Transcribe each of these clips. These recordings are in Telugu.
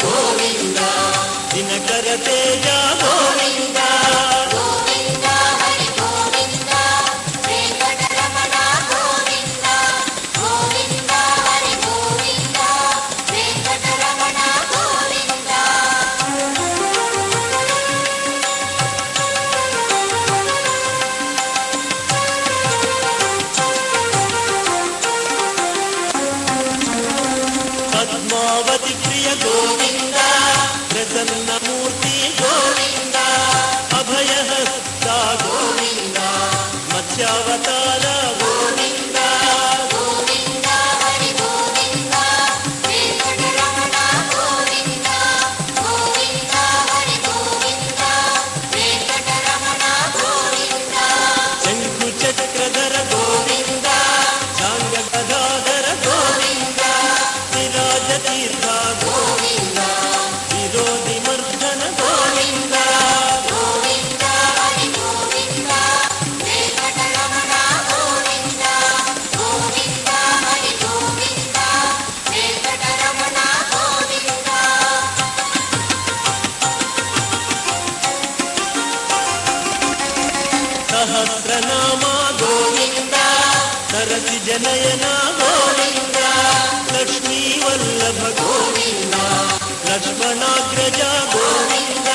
ಗೋವಿಂದ ದಿನಕರ ತೇಜ ಗೋವಿಂದ ಗೋವಿಂದ ಹರಿ ಗೋವಿಂದ ವೆಂಕಟರಮಣ ಗೋವಿಂದ ಗೋವಿಂದ ಹರಿ ಗೋವಿಂದ ವೆಂಕಟರಮಣ ಗೋವಿಂದ పద్మావతి ప్రియ గోవింద ప్రసన్న మూర్తి గోవింద అభయహస్త గోవింద మత్స్యావతార గోవింద గోవింద హరి గోవింద వెంకటరమణ గోవింద గోవింద హరి గోవింద వెంకటరమణ గోవింద శంకు చక్రధర గోవింద సాంగ గదాధర గోవింద తీర్థ గోవింద విరోధి మర్దన గోవింద గోవింద హరి గోవింద వెంకటరమణ గోవింద గోవింద హరి గోవింద వెంకటరమణ గోవింద సహస్రనామ గోవింద సరసి జనయన గోవింద లక్ష్మీ వల్లభ గోవింద లక్ష్మణాగ్రజ గోవింద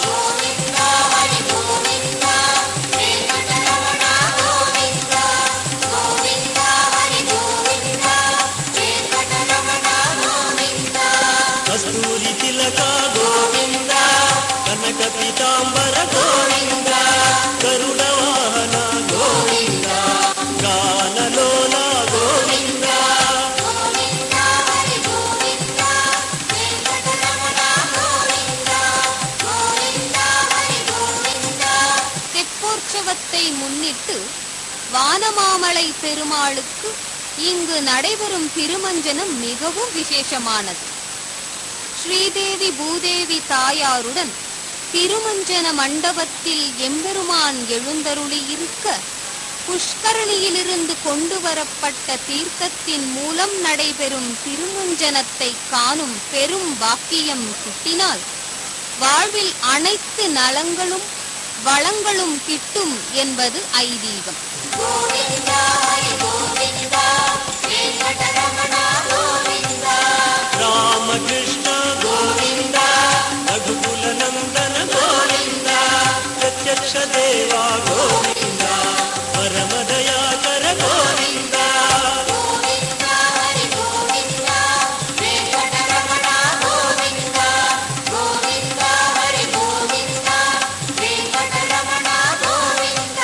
గోవింద హరి గోవింద వెంకటరమణ గోవింద గోవింద హరి గోవింద వెంకటరమణ గోవింద కస్తూరి తిలక గోవింద కనక పీతాంబర గోవింద గరుడ వాహన గోవింద గానలోల గోవింద தெப்போற்சவத்தை முன்னிட்டு வானமாமலை பெருமாளுக்கு இங்கு நடைபெறும் திருமஞ்சனம் மிகவும் விசேஷமானது. ஸ்ரீதேவி பூதேவி தாயாருடன் திருமஞ்சன மண்டபத்தில் எம்பெருமான் எழுந்தருளி இருக்க புஷ்கரணியிலிருந்து கொண்டு வரப்பட்ட தீர்த்தத்தின் மூலம் நடைபெறும் திருமஞ்சனத்தை காணும் பெரும் பாக்கியம் கிட்டினால் வாழ்வில் அனைத்து நலங்களும் வளங்களும் கிட்டும் என்பது ஐதீகம். గోవింద హరి గోవింద వెంకటరమణ గోవింద రామకృష్ణ గోవింద రఘుకుల నందన గోవింద ప్రత్యక్ష దేవ గోవింద పరమ దయాకర గోవింద గోవింద హరి గోవింద వెంకటరమణ గోవింద గోవింద హరి గోవింద వెంకటరమణ గోవింద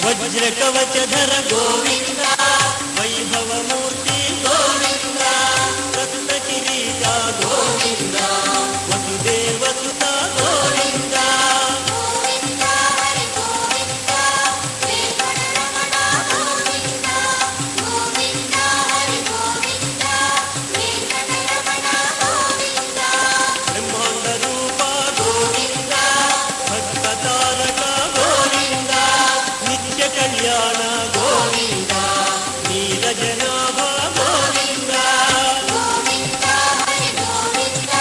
వజ్ర కవచధర గోవింద వైభవ మూర్తి గోవింద రత్న కిరీట గోవింద వసుదేవ సుత గోవింద గోవింద హరి గోవింద వెంకటరమణ గోవింద గోవింద హరి గోవింద వెంకటరమణ గోవింద బ్రహ్మాండ రూప గోవింద భక్త తారక గోవింద నిత్య కళ్యాణ గోవింద నీలజనాభ గోవింద గోవింద హరి గోవింద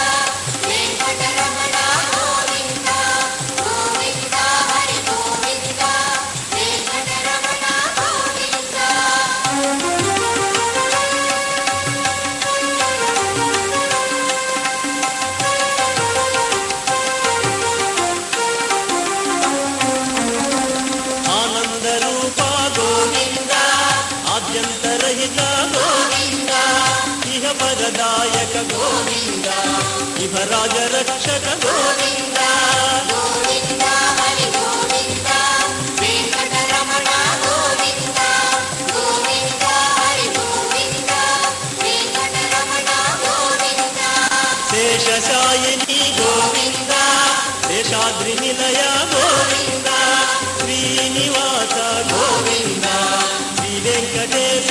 వెంకటరమణ గోవింద గోవింద హరి గోవింద వెంకటరమణ గోవింద ఆనంద రూప గోవింద ఆద్యంతరహిత గోవింద ఇహ పరదాయక గోవింద ఇహ రాజరక్షక గోవింద గోవింద హరి గోవింద వెంకటరమణ గోవింద గోవింద హరి గోవింద వెంకటరమణ గోవింద శేషశాయిని గోవింద శేషాద్రి నిలయ గోవింద శ్రీనివాస గోవింద శ్రీ వెంకటేశ